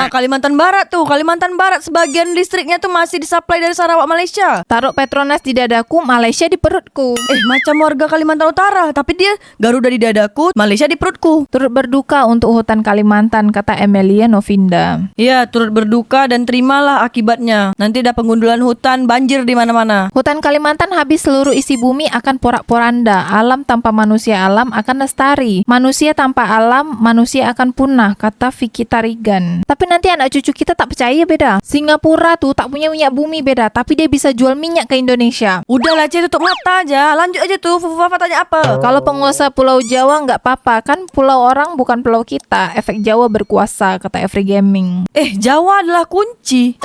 Kalimantan Barat tuh. Kalimantan Barat sebagian listriknya tuh masih disuplai dari Sarawak, Malaysia. Taruh Petronas di dadaku, Malaysia di perutku. Macam warga Kalimantan Utara, tapi dia Garuda di dadaku, Malaysia di perutku. Turut berduka untuk hutan Kalimantan, kata Emilia Novinda. Iya, turut berduka dan terimalah akibatnya. Nanti ada pengundulan hutan, banjir di mana-mana. Hutan Kalimantan habis, seluruh isi bumi akan porak-poranda. Alam tanpa manusia, alam akan lestari. Manusia tanpa alam, manusia akan punah, kata Vicky Tarigan. Tapi nanti anak cucu kita tak percaya beda. Singapura tuh tak punya minyak bumi beda, tapi dia bisa jual minyak ke Indonesia. Udahlah Cik, tutup mata aja. Lanjut aja tuh, Fufafa tanya apa? Kalau penguasa Pulau Jawa nggak apa-apa, kan pulau orang bukan pulau kita. Efek Jawa berkuasa, kata Every Gaming. Jawa adalah kunci.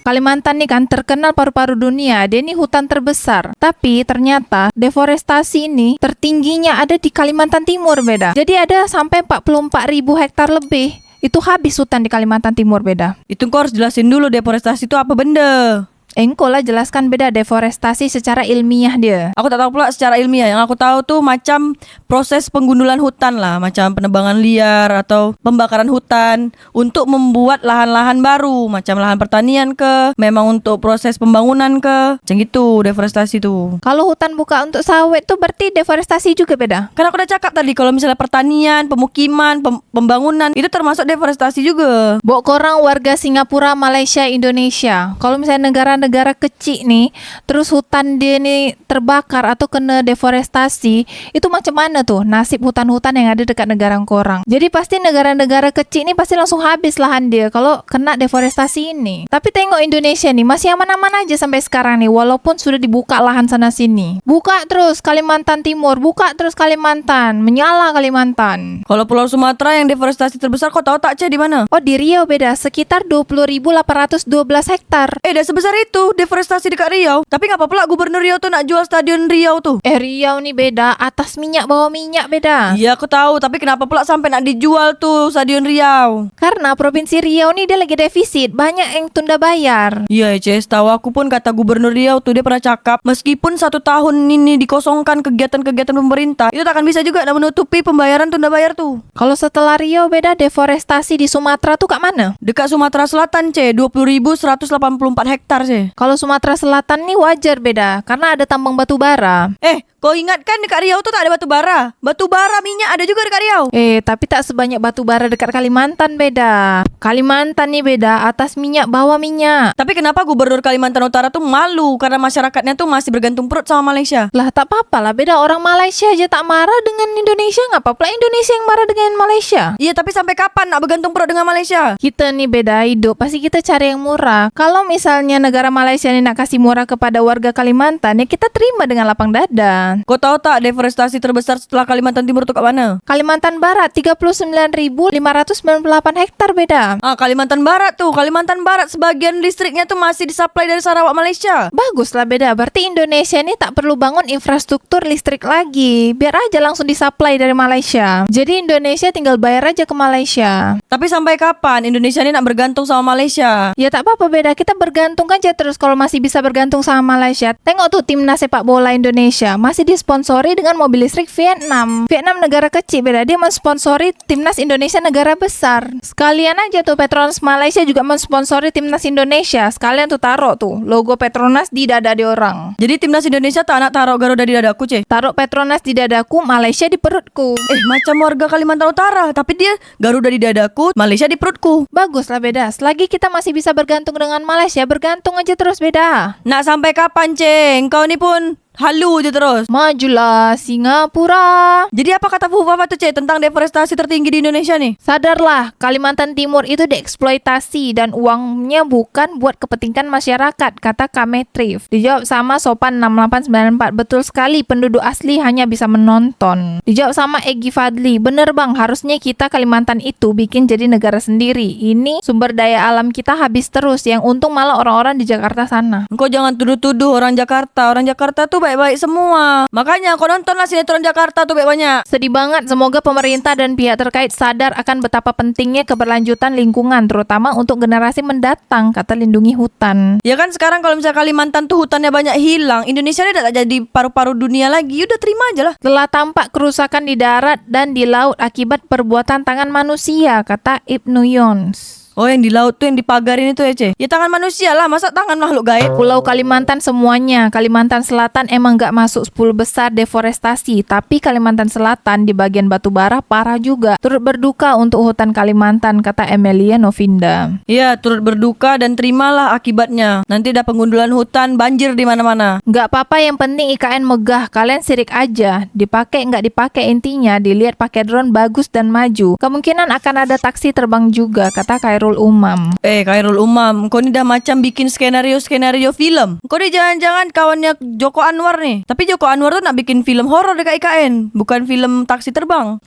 Kalimantan nih kan terkenal paru-paru dunia, dia nih hutan terbesar. Tapi ternyata deforestasi ini tertingginya ada di Kalimantan Timur beda. Jadi ada sampai 44.000 hektar lebih. Itu habis hutan di Kalimantan Timur beda. Itu kau harus jelasin dulu deforestasi itu apa benda. Engkau lah jelaskan beda deforestasi secara ilmiah dia. Aku tak tahu pula secara ilmiah. Yang aku tahu tuh macam proses penggundulan hutan lah, macam penebangan liar atau pembakaran hutan untuk membuat lahan-lahan baru, macam lahan pertanian ke, memang untuk proses pembangunan ke, macam gitu deforestasi tuh. Kalau hutan buka untuk sawit tuh berarti deforestasi juga beda. Kan aku udah cakap tadi kalau misalnya pertanian, pemukiman, pembangunan itu termasuk deforestasi juga. Bok korang warga Singapura, Malaysia, Indonesia. Kalau misalnya negara kecil nih, terus hutan dia nih terbakar atau kena deforestasi, itu macam mana tuh nasib hutan-hutan yang ada dekat negara korang? Jadi pasti negara-negara kecil nih pasti langsung habis lahan dia kalau kena deforestasi ini. Tapi tengok Indonesia nih masih aman-aman aja sampai sekarang nih, walaupun sudah dibuka lahan sana sini. Buka terus Kalimantan Timur, buka terus Kalimantan, menyala Kalimantan. Kalau Pulau Sumatera yang deforestasi terbesar, kau tahu tak Cek di mana? Oh, di Riau beda, sekitar 20.812 hektar. Dah sebesar itu deforestasi dekat Riau. Tapi ngapa pula Gubernur Riau tuh nak jual stadion Riau tuh? Riau nih beda, atas minyak bawah minyak beda. Iya aku tahu, tapi kenapa pula sampai nak dijual tuh stadion Riau? Karena Provinsi Riau nih dia lagi defisit, banyak yang tunda bayar. Iya Cek, tahu aku pun kata Gubernur Riau tuh dia pernah cakap, meskipun 1 tahun ini dikosongkan kegiatan-kegiatan pemerintah, itu tak akan bisa juga nak menutupi pembayaran tunda bayar tuh. Kalau setelah Riau beda, deforestasi di Sumatera tuh kat mana? Dekat Sumatera Selatan Cek, 20.184 hektar Cek. Kalau Sumatera Selatan nih wajar beda, karena ada tambang batu bara. Kau ingat kan dekat Riau tuh tak ada batu bara? Batu bara minyak ada juga dekat Riau. Tapi tak sebanyak batu bara dekat Kalimantan beda. Kalimantan nih beda, atas minyak bawah minyak. Tapi kenapa Gubernur Kalimantan Utara tuh malu karena masyarakatnya tuh masih bergantung perut sama Malaysia? Lah tak apa-apa lah, beda orang Malaysia aja tak marah dengan Indonesia, ngapa pula Indonesia yang marah dengan Malaysia? Iya, tapi sampai kapan nak bergantung perut dengan Malaysia? Kita nih beda hidup, pasti kita cari yang murah. Kalau misalnya negara Malaysia ini nak kasih murah kepada warga Kalimantan, ya kita terima dengan lapang dada. Kau tahu tak deforestasi terbesar setelah Kalimantan Timur itu kat mana? Kalimantan Barat 39.598 hektar beda. Kalimantan Barat tuh. Kalimantan Barat sebagian listriknya tuh masih disuplai dari Sarawak, Malaysia. Baguslah beda. Berarti Indonesia ini tak perlu bangun infrastruktur listrik lagi. Biar aja langsung disuplai dari Malaysia. Jadi Indonesia tinggal bayar aja ke Malaysia. Tapi sampai kapan Indonesia ini nak bergantung sama Malaysia? Ya tak apa-apa beda. Kita bergantung aja terus kalau masih bisa bergantung sama Malaysia. Tengok tuh timnas sepak bola Indonesia masih disponsori dengan mobil listrik Vietnam. Vietnam negara kecil beda, dia mensponsori timnas Indonesia negara besar. Sekalian aja tuh Petronas Malaysia juga mensponsori timnas Indonesia. Sekalian tuh taruh tuh logo Petronas di dada di orang. Jadi timnas Indonesia tak nak taruh Garuda di dadaku Cek? Taruh Petronas di dadaku, Malaysia di perutku. Macam warga Kalimantan Utara, tapi dia Garuda di dadaku, Malaysia di perutku. Baguslah beda. Selagi kita masih bisa bergantung dengan Malaysia, bergantung aja terus beda. Nak sampai kapan Cek? Kau ni pun halu je terus. Majulah Singapura. Jadi apa kata Fufafa tuh Cek tentang deforestasi tertinggi di Indonesia nih? Sadarlah, Kalimantan Timur itu dieksploitasi dan uangnya bukan buat kepentingan masyarakat, kata Kametrif. Dijawab sama Sopan 6894, betul sekali penduduk asli hanya bisa menonton. Dijawab sama Egi Fadli, bener bang, harusnya kita Kalimantan itu bikin jadi negara sendiri. Ini sumber daya alam kita habis terus, yang untung malah orang-orang di Jakarta sana. Engkau jangan tuduh-tuduh orang Jakarta. Orang Jakarta tuh tuh baik-baik semua. Makanya kau nontonlah sinetron Jakarta tuh banyak. Sedih banget, semoga pemerintah dan pihak terkait sadar akan betapa pentingnya keberlanjutan lingkungan, terutama untuk generasi mendatang, kata Lindungi Hutan. Ya kan sekarang kalau misalnya Kalimantan tuh hutannya banyak hilang, Indonesia ini tak jadi paru-paru dunia lagi. Udah terima aja lah. Telah tampak kerusakan di darat dan di laut akibat perbuatan tangan manusia, kata Ibnu Yons. Oh yang di laut tuh yang dipagarin itu ya Ce? Ya tangan manusia lah, masa tangan makhluk gaib? Pulau Kalimantan semuanya, Kalimantan Selatan emang gak masuk 10 besar deforestasi, tapi Kalimantan Selatan di bagian batubara parah juga. Turut berduka untuk hutan Kalimantan, kata Emilia Novinda. Iya turut berduka dan terimalah akibatnya. Nanti ada pengundulan hutan, banjir di mana-mana. Gak apa-apa, yang penting IKN megah, kalian sirik aja. Dipakai nggak dipakai, intinya dilihat pakai drone bagus dan maju. Kemungkinan akan ada taksi terbang juga, kata Khairul Umam. Khairul Umam, kau ni dah macam bikin skenario-skenario film. Kau ni jangan-jangan kawannya Joko Anwar nih. Tapi Joko Anwar tuh nak bikin film horor dekat IKN, bukan film taksi terbang.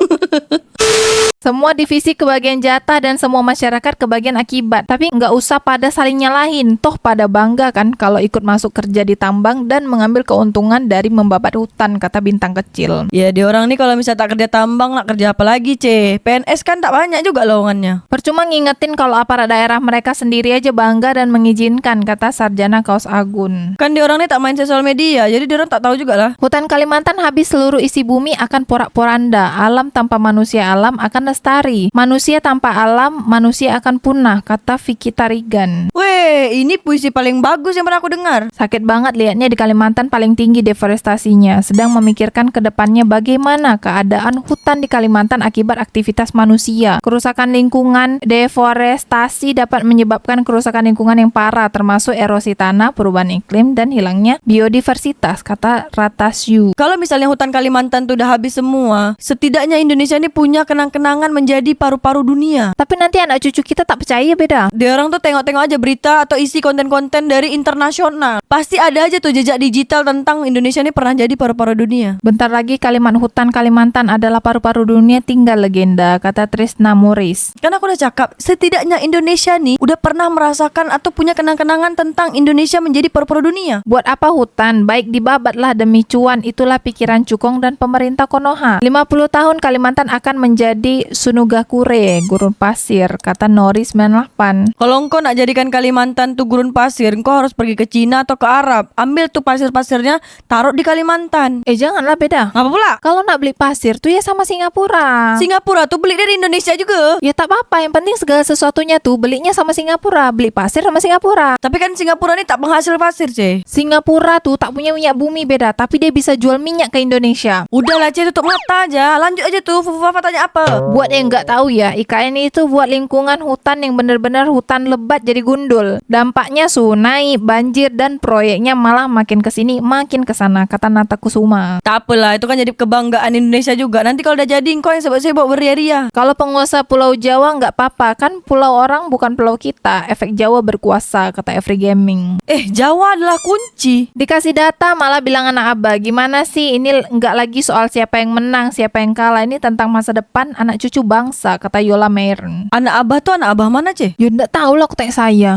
Semua divisi kebagian jatah dan semua masyarakat kebagian akibat. Tapi nggak usah pada saling nyalahin. Toh pada bangga kan kalau ikut masuk kerja di tambang dan mengambil keuntungan dari membabat hutan, kata Bintang Kecil. Ya dia orang nih kalau misalnya tak kerja tambang nak kerja apa lagi Ce? PNS kan tak banyak juga lowongannya. Percuma ngingetin kalau aparat daerah mereka sendiri aja bangga dan mengizinkan, kata Sarjana Kaus Agun. Kan dia orang nih tak main sosial media, jadi dia orang tak tahu juga lah. Hutan Kalimantan habis, seluruh isi bumi akan porak-poranda. Alam tanpa manusia alam akan lestari. Manusia tanpa alam, manusia akan punah, kata Vicky Tarigan. Weh, ini puisi paling bagus yang pernah aku dengar. Sakit banget liatnya di Kalimantan paling tinggi deforestasinya. Sedang memikirkan ke depannya bagaimana keadaan hutan di Kalimantan akibat aktivitas manusia. Kerusakan lingkungan, deforestasi dapat menyebabkan kerusakan lingkungan yang parah, termasuk erosi tanah, perubahan iklim, dan hilangnya biodiversitas, kata Ratasyu. Kalau misalnya hutan Kalimantan tuh udah habis semua, setidaknya Indonesia ini punya kenang-kenangan menjadi paru-paru dunia. Tapi nanti anak cucu kita tak percaya, beda. Dia orang tuh tengok-tengok aja berita atau isi konten-konten dari internasional. Pasti ada aja tuh jejak digital tentang Indonesia ini pernah jadi paru-paru dunia. Bentar lagi hutan Kalimantan adalah paru-paru dunia, tinggal legenda, kata Trisna Moris. Kan aku udah cakap, setidaknya Indonesia nih udah pernah merasakan atau punya kenang-kenangan tentang Indonesia menjadi paru-paru dunia. Buat apa hutan? Baik dibabatlah demi cuan, itulah pikiran Cukong dan pemerintah Konoha. 50 tahun Kalimantan akan menjadi Sunugakure, gurun pasir, kata Nori 98. Kalau engkau nak jadikan Kalimantan tuh gurun pasir, engkau harus pergi ke Cina atau ke Arab. Ambil tuh pasir-pasirnya, taruh di Kalimantan. Janganlah, beda. Apa pula? Kalau nak beli pasir tuh ya sama Singapura. Singapura tuh beli dari Indonesia juga. Ya tak apa, yang penting segala sesuatunya tuh belinya sama Singapura. Beli pasir sama Singapura. Tapi kan Singapura ini tak penghasil pasir, Ce. Singapura tuh tak punya minyak bumi, beda, tapi dia bisa jual minyak ke Indonesia. Udahlah, Ce, tutup mata aja. Lanjut aja tuh, Fufu Fafa tanya apa? Buat yang nggak tahu ya, IKN itu buat lingkungan hutan yang benar-benar hutan lebat jadi gundul. Dampaknya tsunami, banjir, dan proyeknya malah makin kesini makin kesana, kata Nata Kusuma. Tak apalah, itu kan jadi kebanggaan Indonesia juga. Nanti kalau udah jadi, engkau yang sibuk-sibuk beria-ria. Kalau penguasa Pulau Jawa nggak apa-apa, kan pulau orang bukan pulau kita. Efek Jawa berkuasa, kata Every Gaming. Jawa adalah kunci. Dikasih data malah bilang anak abah, gimana sih, ini nggak lagi soal siapa yang menang, siapa yang kalah, ini tentang masa depan anak cucu bangsa, kata Yola Meiren. Anak abah tuh anak abah mana, Ce? Ya nggak tahu lah, aku tanya saya.